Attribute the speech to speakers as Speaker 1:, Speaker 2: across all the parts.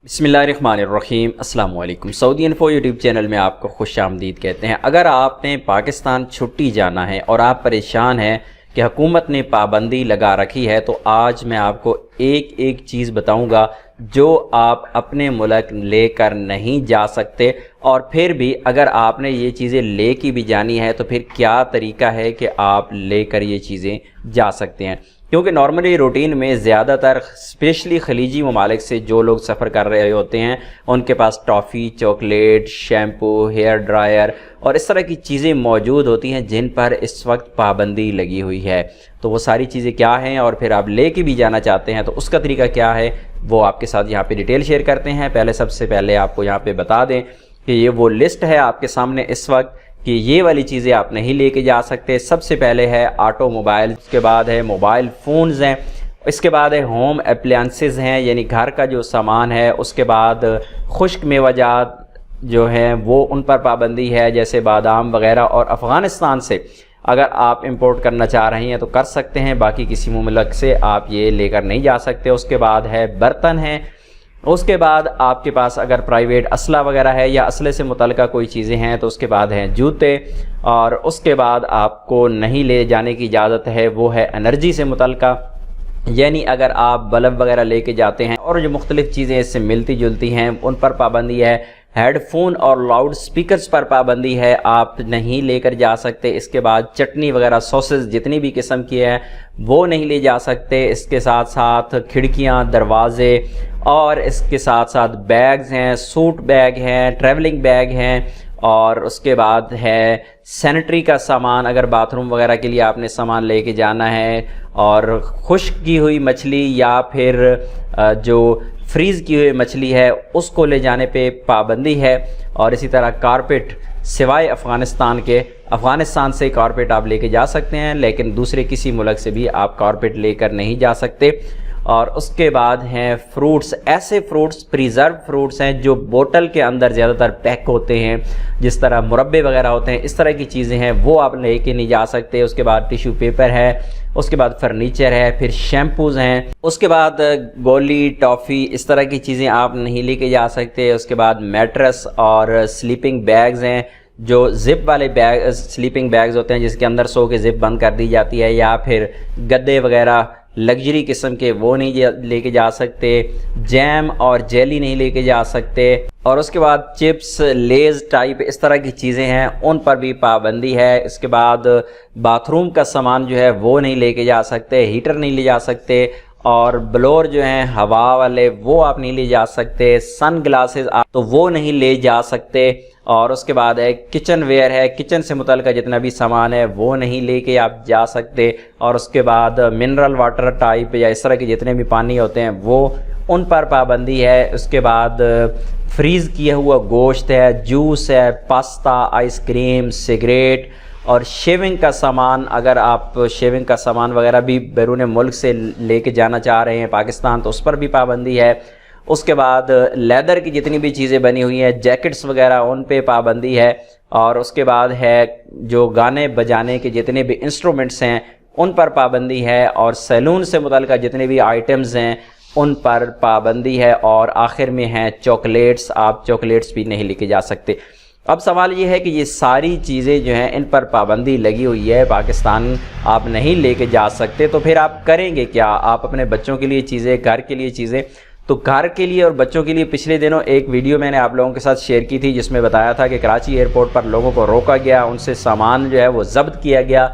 Speaker 1: बिस्मिल्लाहिर्रहमानिर्रहीम। अस्सलाम वालेकुम। सऊदी इन्फो यूट्यूब चैनल में आपको खुश आमदीद कहते हैं। अगर आपने पाकिस्तान छुट्टी जाना है और आप परेशान हैं कि हुकूमत ने पाबंदी लगा रखी है, तो आज मैं आपको एक एक चीज़ बताऊंगा जो आप अपने मुल्क लेकर नहीं जा सकते, और फिर भी अगर आपने ये चीज़ें ले की भी जानी है तो फिर क्या तरीका है कि आप लेकर ये चीज़ें जा सकते हैं। क्योंकि नॉर्मली रूटीन में ज़्यादातर स्पेशली खलीजी ममालिक से जो लोग सफ़र कर रहे होते हैं उनके पास toffee, chocolate, shampoo, hair dryer और इस तरह की चीज़ें मौजूद होती हैं जिन पर इस वक्त पाबंदी लगी हुई है। तो वो सारी चीज़ें क्या हैं और फिर आप ले के भी जाना चाहते हैं तो उसका तरीका क्या है, वो आपके साथ यहाँ पे डिटेल शेयर करते हैं। सबसे पहले आपको यहाँ पे बता दें कि ये वो लिस्ट है आपके सामने इस वक्त कि ये वाली चीज़ें आप नहीं लेके जा सकते। सबसे पहले है ऑटोमोबाइल, उसके बाद है मोबाइल फ़ोन्स हैं, इसके बाद है होम अप्लायंसेस हैं यानी घर का जो सामान है, उसके बाद खुश्क मेवाजात जो हैं वो उन पर पाबंदी है जैसे बादाम वगैरह, और अफ़गानिस्तान से अगर आप इंपोर्ट करना चाह रहे हैं तो कर सकते हैं, बाकी किसी मुल्क से आप ये लेकर नहीं जा सकते। उसके बाद है बर्तन हैं, उसके बाद आपके पास अगर प्राइवेट असला वगैरह है या असले से मुतल्लिका कोई चीज़ें हैं तो उसके बाद हैं जूते, और उसके बाद आपको नहीं ले जाने की इजाज़त है वो है एनर्जी से मुतल्लिका, यानी अगर आप बल्ब वगैरह लेके जाते हैं और जो मुख्तलिफ़ चीज़ें इससे मिलती जुलती हैं उन पर पाबंदी है। हेडफोन और लाउड स्पीकर्स पर पाबंदी है, आप नहीं लेकर जा सकते। इसके बाद चटनी वगैरह सॉसेस जितनी भी किस्म की है वो नहीं ले जा सकते। इसके साथ साथ खिड़कियां, दरवाज़े और इसके साथ साथ बैग्स हैं, सूट बैग हैं, ट्रैवलिंग बैग हैं, और उसके बाद है सैनिटरी का सामान, अगर बाथरूम वगैरह के लिए आपने सामान लेके जाना है, और खुश्क की हुई मछली या फिर जो फ्रीज़ की हुई मछली है उसको ले जाने पे पाबंदी है। और इसी तरह कारपेट सिवाय अफ़गानिस्तान से कारपेट आप लेके जा सकते हैं, लेकिन दूसरे किसी मुल्क से भी आप कारपेट लेकर नहीं जा सकते। और उसके बाद हैं फ्रूट्स, ऐसे फ्रूट्स प्रिज़र्व फ्रूट्स हैं जो बोतल के अंदर ज़्यादातर पैक होते हैं, जिस तरह मुरब्बे वगैरह होते हैं, इस तरह की चीज़ें हैं वो आप लेके नहीं जा सकते। उसके बाद टिश्यू पेपर है, उसके बाद फर्नीचर है, फिर शैम्पूज़ हैं, उसके बाद गोली, टॉफ़ी, इस तरह की चीज़ें आप नहीं लेके जा सकते। उसके बाद मैट्रेस और स्लीपिंग बैग्स हैं, जो ज़िप वाले बैग स्लीपिंग बैग्स होते हैं जिसके अंदर सो के ज़िप बंद कर दी जाती है, या फिर गद्दे वगैरह लग्जरी किस्म के वो नहीं लेके जा सकते। जैम और जेली नहीं लेके जा सकते। और उसके बाद चिप्स, लेज़ टाइप इस तरह की चीज़ें हैं उन पर भी पाबंदी है। इसके बाद बाथरूम का सामान जो है वो नहीं लेके जा सकते, हीटर नहीं ले जा सकते, और ब्लोअर जो हैं हवा वाले वो आप नहीं ले जा सकते, सन ग्लासेस आप तो वो नहीं ले जा सकते। और उसके बाद है किचन वेयर है, किचन से मुतल्लिका जितना भी सामान है वो नहीं लेके आप जा सकते। और उसके बाद मिनरल वाटर टाइप या इस तरह के जितने भी पानी होते हैं वो उन पर पाबंदी है। उसके बाद फ्रीज़ किया हुआ गोश्त है, जूस है, पास्ता, आइसक्रीम, सिगरेट और शेविंग का सामान, अगर आप शेविंग का सामान वगैरह भी बैरून मुल्क से लेके जाना चाह रहे हैं पाकिस्तान तो उस पर भी पाबंदी है। उसके बाद लेदर की जितनी भी चीज़ें बनी हुई हैं, जैकेट्स वगैरह, उन पे पाबंदी है। और उसके बाद है जो गाने बजाने के जितने भी इंस्ट्रूमेंट्स हैं उन पर पाबंदी है, और सैलून से मुतल्लिका जितने भी आइटम्स हैं उन पर पाबंदी है। और आखिर में हैं चॉकलेट्स, आप चॉकलेट्स भी नहीं लेके जा सकते। अब सवाल ये है कि ये सारी चीज़ें जो हैं इन पर पाबंदी लगी हुई है, पाकिस्तान आप नहीं लेके जा सकते, तो फिर आप करेंगे क्या? आप अपने बच्चों के लिए चीज़ें, घर के लिए चीज़ें, तो घर के लिए और बच्चों के लिए पिछले दिनों एक वीडियो मैंने आप लोगों के साथ शेयर की थी जिसमें बताया था कि कराची एयरपोर्ट पर लोगों को रोका गया, उनसे सामान जो है वो ज़ब्त किया गया,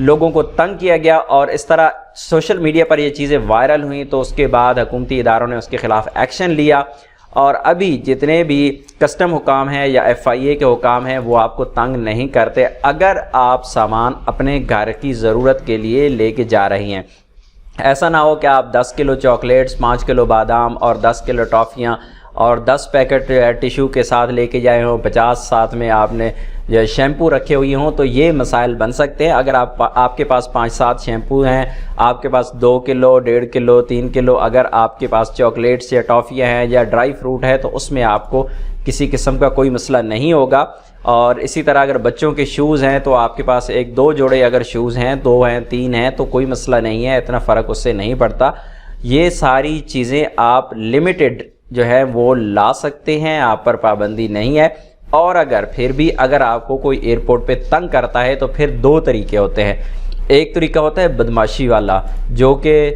Speaker 1: लोगों को तंग किया गया, और इस तरह सोशल मीडिया पर ये चीज़ें वायरल हुई। तो उसके बाद हुकूमती इदारों ने उसके ख़िलाफ़ एक्शन लिया, और अभी जितने भी कस्टम हुकाम हैं या FIA के हुकाम हैं वो आपको तंग नहीं करते अगर आप सामान अपने घर की ज़रूरत के लिए लेके जा रही हैं। ऐसा ना हो कि आप 10 किलो चॉकलेट्स, 5 किलो बादाम और 10 किलो टॉफ़ियाँ और 10 पैकेट टिशू के साथ लेके जाए हों, 50 साथ में आपने जो शैम्पू रखे हुए हों, तो ये मसाइल बन सकते हैं। अगर आपके पास 5-7 शैम्पू हैं, आपके पास 2 किलो, 1.5 किलो, 3 किलो, अगर आपके पास चॉकलेट्स या टॉफ़ियाँ हैं या ड्राई फ्रूट है तो उसमें आपको किसी किस्म का कोई मसला नहीं होगा। और इसी तरह अगर बच्चों के शूज़ हैं तो आपके पास 1-2 जोड़े अगर शूज़ हैं, 2 हैं, 3 हैं, तो कोई मसला नहीं है, इतना फ़र्क उससे नहीं पड़ता। ये सारी चीज़ें आप लिमिटेड جو ہے وہ لا سکتے ہیں, آپ پر پابندی نہیں ہے. اور اگر پھر بھی اگر آپ کو کوئی ایئرپورٹ پہ تنگ کرتا ہے تو پھر دو طریقے ہوتے ہیں. ایک طریقہ ہوتا ہے بدمعاشی والا, جو کہ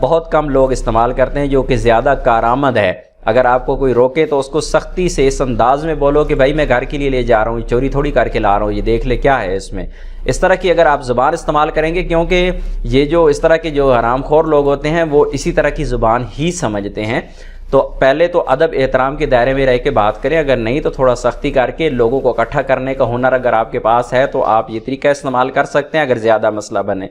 Speaker 1: بہت کم لوگ استعمال کرتے ہیں, جو کہ زیادہ کارآمد ہے. اگر آپ کو کوئی روکے تو اس کو سختی سے اس انداز میں بولو کہ بھائی میں گھر کے لیے لے جا رہا ہوں, چوری تھوڑی کر کے لا رہا ہوں, یہ دیکھ لے کیا ہے اس میں. اس طرح کی اگر آپ زبان استعمال کریں گے, کیونکہ یہ جو اس طرح کے جو حرام خور لوگ ہوتے ہیں وہ اسی طرح کی زبان ہی سمجھتے ہیں, تو پہلے تو ادب احترام کے دائرے میں رہ کے بات کریں. اگر نہیں تو تھوڑا سختی کر کے لوگوں کو اکٹھا کرنے کا ہنر اگر آپ کے پاس ہے تو آپ یہ طریقہ استعمال کر سکتے ہیں اگر زیادہ مسئلہ بنے.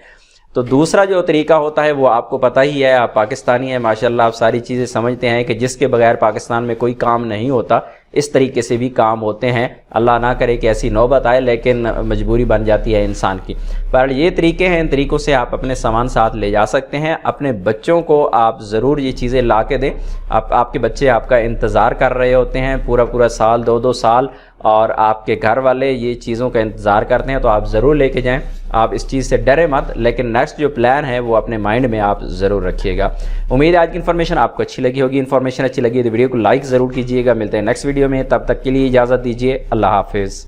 Speaker 1: تو دوسرا جو طریقہ ہوتا ہے وہ آپ کو پتہ ہی ہے, آپ پاکستانی ہیں ماشاءاللہ, آپ ساری چیزیں سمجھتے ہیں کہ جس کے بغیر پاکستان میں کوئی کام نہیں ہوتا, اس طریقے سے بھی کام ہوتے ہیں. اللہ نہ کرے کہ ایسی نوبت آئے, لیکن مجبوری بن جاتی ہے انسان کی. پر یہ طریقے ہیں, ان طریقوں سے آپ اپنے سامان ساتھ لے جا سکتے ہیں. اپنے بچوں کو آپ ضرور یہ چیزیں لا کے دیں. آپ کے بچے آپ کا انتظار کر رہے ہوتے ہیں پورا سال, 2 سال, اور آپ کے گھر والے یہ چیزوں کا انتظار کرتے ہیں, تو آپ ضرور لے کے جائیں. آپ اس چیز سے ڈرے مت, لیکن نیکسٹ جو پلان ہے وہ اپنے مائنڈ میں آپ ضرور رکھیے گا. امید ہے آج کی انفارمیشن آپ کو اچھی لگی ہوگی. انفارمیشن اچھی لگی تو ویڈیو کو لائک ضرور کیجیے گا. ملتے ہیں نیکسٹ ویڈیو میں, تب تک کے لیے اجازت دیجیے. اللہ حافظ.